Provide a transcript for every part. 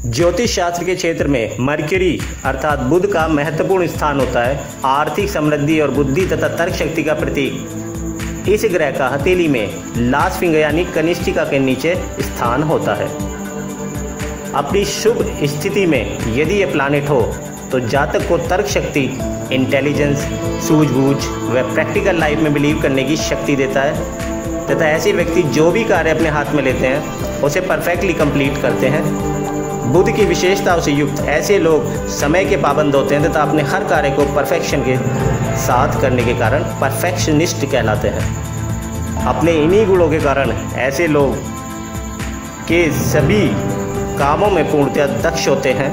ज्योतिष शास्त्र के क्षेत्र में मरकरी अर्थात बुध का महत्वपूर्ण स्थान होता है। आर्थिक समृद्धि और बुद्धि तथा तर्क शक्ति का प्रतीक इस ग्रह का हथेली में लास्ट फिंगर यानी कनिष्ठिका के नीचे स्थान होता है। अपनी शुभ स्थिति में यदि ये प्लानेट हो तो जातक को तर्क शक्ति, इंटेलिजेंस, सूझबूझ व प्रैक्टिकल लाइफ में बिलीव करने की शक्ति देता है तथा ऐसे व्यक्ति जो भी कार्य अपने हाथ में लेते हैं उसे परफेक्टली कंप्लीट करते हैं। बुध की विशेषताओं से युक्त ऐसे लोग समय के पाबंद होते हैं तथा अपने हर कार्य को परफेक्शन के साथ करने के कारण परफेक्शनिस्ट कहलाते हैं। अपने इन्हीं गुणों के कारण ऐसे लोग के सभी कामों में पूर्णतः दक्ष होते हैं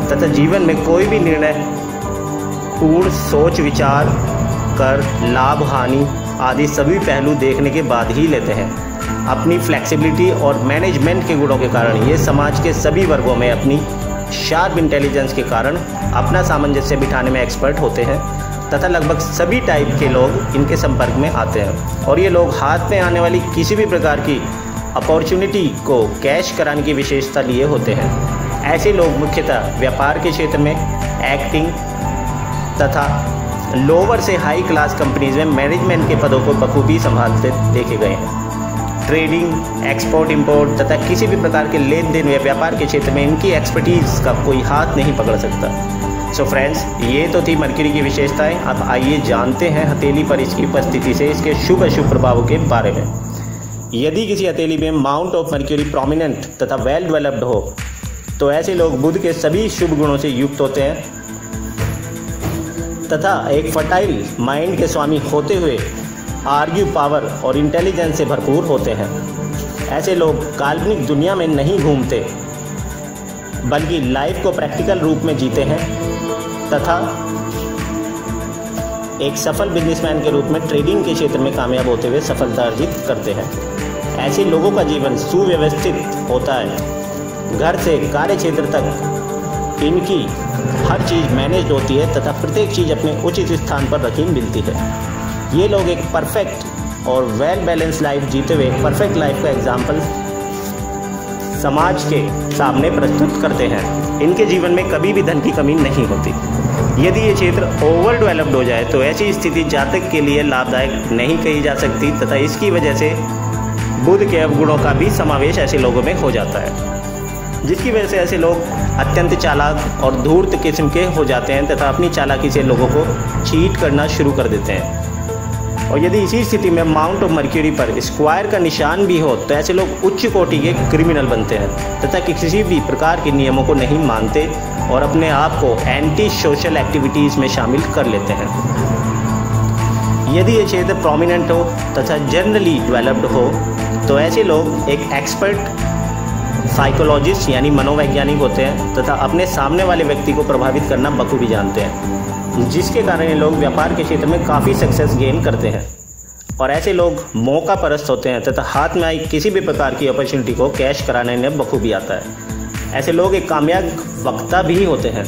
तथा जीवन में कोई भी निर्णय पूर्ण सोच विचार कर लाभ हानि आदि सभी पहलू देखने के बाद ही लेते हैं। अपनी फ्लेक्सिबिलिटी और मैनेजमेंट के गुणों के कारण ये समाज के सभी वर्गों में अपनी शार्प इंटेलिजेंस के कारण अपना सामंजस्य बिठाने में एक्सपर्ट होते हैं तथा लगभग सभी टाइप के लोग इनके संपर्क में आते हैं और ये लोग हाथ में आने वाली किसी भी प्रकार की अपॉर्चुनिटी को कैश कराने की विशेषता लिए होते हैं। ऐसे लोग मुख्यतः व्यापार के क्षेत्र में, एक्टिंग तथा लोअर से हाई क्लास कंपनीज में मैनेजमेंट के पदों को बखूबी संभालते देखे गए हैं। ट्रेडिंग, एक्सपोर्ट इंपोर्ट तथा किसी भी प्रकार के लेन देन व व्यापार के क्षेत्र में इनकी एक्सपर्टीज का कोई हाथ नहीं पकड़ सकता। सो फ्रेंड्स, ये तो थी मरकरी की विशेषताएं। अब आइए जानते हैं हथेली पर इसकी उपस्थिति से इसके शुभ अशुभ प्रभावों के बारे में। यदि किसी हथेली में माउंट ऑफ मरकरी प्रोमिनेंट तथा वेल डेवलप्ड हो तो ऐसे लोग बुध के सभी शुभ गुणों से युक्त होते हैं तथा एक फर्टाइल माइंड के स्वामी होते हुए आर्ग्यू पावर और इंटेलिजेंस से भरपूर होते हैं। ऐसे लोग काल्पनिक दुनिया में नहीं घूमते बल्कि लाइफ को प्रैक्टिकल रूप में जीते हैं तथा एक सफल बिजनेसमैन के रूप में ट्रेडिंग के क्षेत्र में कामयाब होते हुए सफलता अर्जित करते हैं। ऐसे लोगों का जीवन सुव्यवस्थित होता है। घर से कार्य क्षेत्र तक इनकी हर चीज़ मैनेज होती है तथा प्रत्येक चीज़ अपने उचित स्थान पर रखी मिलती है। ये लोग एक परफेक्ट और वेल बैलेंस लाइफ जीते हुए परफेक्ट लाइफ का एग्जाम्पल समाज के सामने प्रस्तुत करते हैं। इनके जीवन में कभी भी धन की कमी नहीं होती। यदि ये क्षेत्र ओवर डेवलप्ड हो जाए तो ऐसी स्थिति जातक के लिए लाभदायक नहीं कही जा सकती तथा इसकी वजह से बुध के अवगुणों का भी समावेश ऐसे लोगों में हो जाता है, जिसकी वजह से ऐसे लोग अत्यंत चालाक और धूर्त किस्म के हो जाते हैं तथा अपनी चालाकी से लोगों को चीट करना शुरू कर देते हैं। और यदि इसी स्थिति में माउंट ऑफ मरकरी पर स्क्वायर का निशान भी हो तो ऐसे लोग उच्च कोटि के क्रिमिनल बनते हैं तथा किसी भी प्रकार के नियमों को नहीं मानते और अपने आप को एंटी सोशल एक्टिविटीज़ में शामिल कर लेते हैं। यदि ये क्षेत्र प्रोमिनेंट हो तथा जनरली डेवलप्ड हो तो ऐसे लोग एक एक्सपर्ट साइकोलॉजिस्ट यानी मनोवैज्ञानिक होते हैं तथा अपने सामने वाले व्यक्ति को प्रभावित करना बखूबी जानते हैं, जिसके कारण ये लोग व्यापार के क्षेत्र में काफ़ी सक्सेस गेन करते हैं। और ऐसे लोग मौका परस्त होते हैं तथा हाथ में आई किसी भी प्रकार की अपॉर्चुनिटी को कैश कराने में बखूबी आता है। ऐसे लोग एक कामयाब वक्ता भी होते हैं।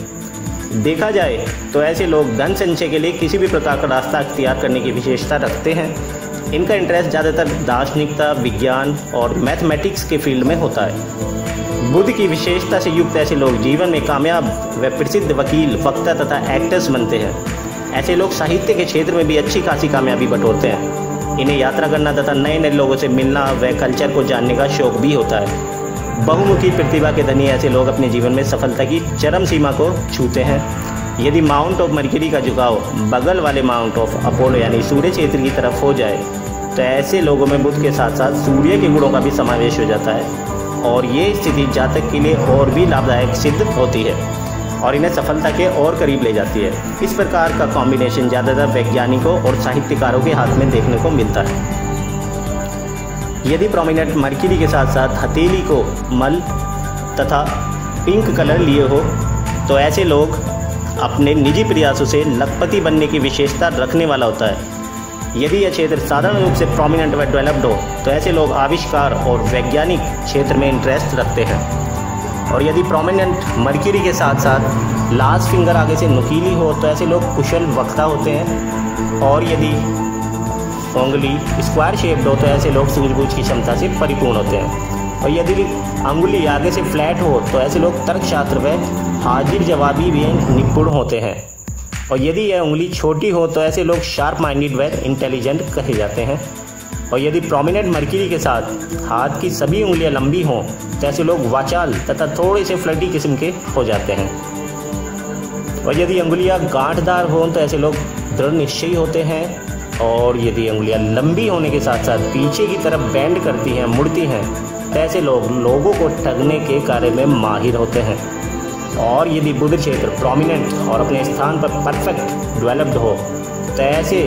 देखा जाए तो ऐसे लोग धन संचय के लिए किसी भी प्रकार का रास्ता अख्तियार करने की विशेषता रखते हैं। इनका इंटरेस्ट ज़्यादातर दार्शनिकता, विज्ञान और मैथमेटिक्स के फील्ड में होता है। बुध की विशेषता से युक्त ऐसे लोग जीवन में कामयाब व प्रसिद्ध वकील, वक्ता तथा एक्टर्स बनते हैं। ऐसे लोग साहित्य के क्षेत्र में भी अच्छी खासी कामयाबी बटोरते हैं। इन्हें यात्रा करना तथा नए नए लोगों से मिलना व कल्चर को जानने का शौक भी होता है। बहुमुखी प्रतिभा के धनी ऐसे लोग अपने जीवन में सफलता की चरम सीमा को छूते हैं। यदि माउंट ऑफ मरकरी का झुकाव बगल वाले माउंट ऑफ अपोलो यानी सूर्य क्षेत्र की तरफ हो जाए तो ऐसे लोगों में बुध के साथ साथ सूर्य के गुणों का भी समावेश हो जाता है और ये स्थिति जातक के लिए और भी लाभदायक सिद्ध होती है और इन्हें सफलता के और करीब ले जाती है। इस प्रकार का कॉम्बिनेशन ज़्यादातर वैज्ञानिकों और साहित्यकारों के हाथ में देखने को मिलता है। यदि प्रोमिनेंट मरकरी के साथ साथ हथेली को मल तथा पिंक कलर लिए हो तो ऐसे लोग अपने निजी प्रयासों से लखपति बनने की विशेषता रखने वाला होता है। यदि यह क्षेत्र साधारण रूप से प्रोमिनेंट व डेवलप्ड हो तो ऐसे लोग आविष्कार और वैज्ञानिक क्षेत्र में इंटरेस्ट रखते हैं। और यदि प्रोमिनेंट मरकरी के साथ साथ लास्ट फिंगर आगे से नुकीली हो तो ऐसे लोग कुशल वक्ता होते हैं। और यदि उंगली स्क्वायर शेप्ड हो तो ऐसे लोग सूझबूझ की क्षमता से परिपूर्ण होते हैं। और यदि अंगुली आगे से फ्लैट हो तो ऐसे लोग तर्कशास्त्र व हाजिर जवाबी में निपुण होते हैं। और यदि यह उंगली छोटी हो तो ऐसे लोग शार्प माइंडेड व इंटेलिजेंट कहे जाते हैं। और यदि प्रोमिनेंट मर्क्यूरी के साथ हाथ की सभी उंगलियां लंबी हों तो ऐसे लोग वाचाल तथा थोड़े से फ्लर्टी किस्म के हो जाते हैं। और यदि अंगुलियां गांठदार हों तो ऐसे लोग दृढ़ निश्चयी होते हैं। और यदि अंगुलियां लंबी होने के साथ साथ पीछे की तरफ बेंड करती हैं, मुड़ती हैं, तो ऐसे लोग लोगों को ठगने के कार्य में माहिर होते हैं। और यदि बुध क्षेत्र प्रोमिनेंट और अपने स्थान पर परफेक्ट डेवलप्ड हो तो ऐसे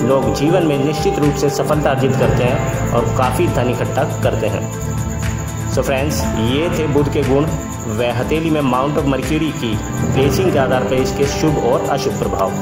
लोग जीवन में निश्चित रूप से सफलता अर्जित करते हैं और काफ़ी धन इकट्ठा करते हैं। सो फ्रेंड्स, ये थे बुध के गुण व हथेली में माउंट ऑफ मर्क्यूरी की प्लेसिंग के आधार पर इसके शुभ और अशुभ प्रभाव।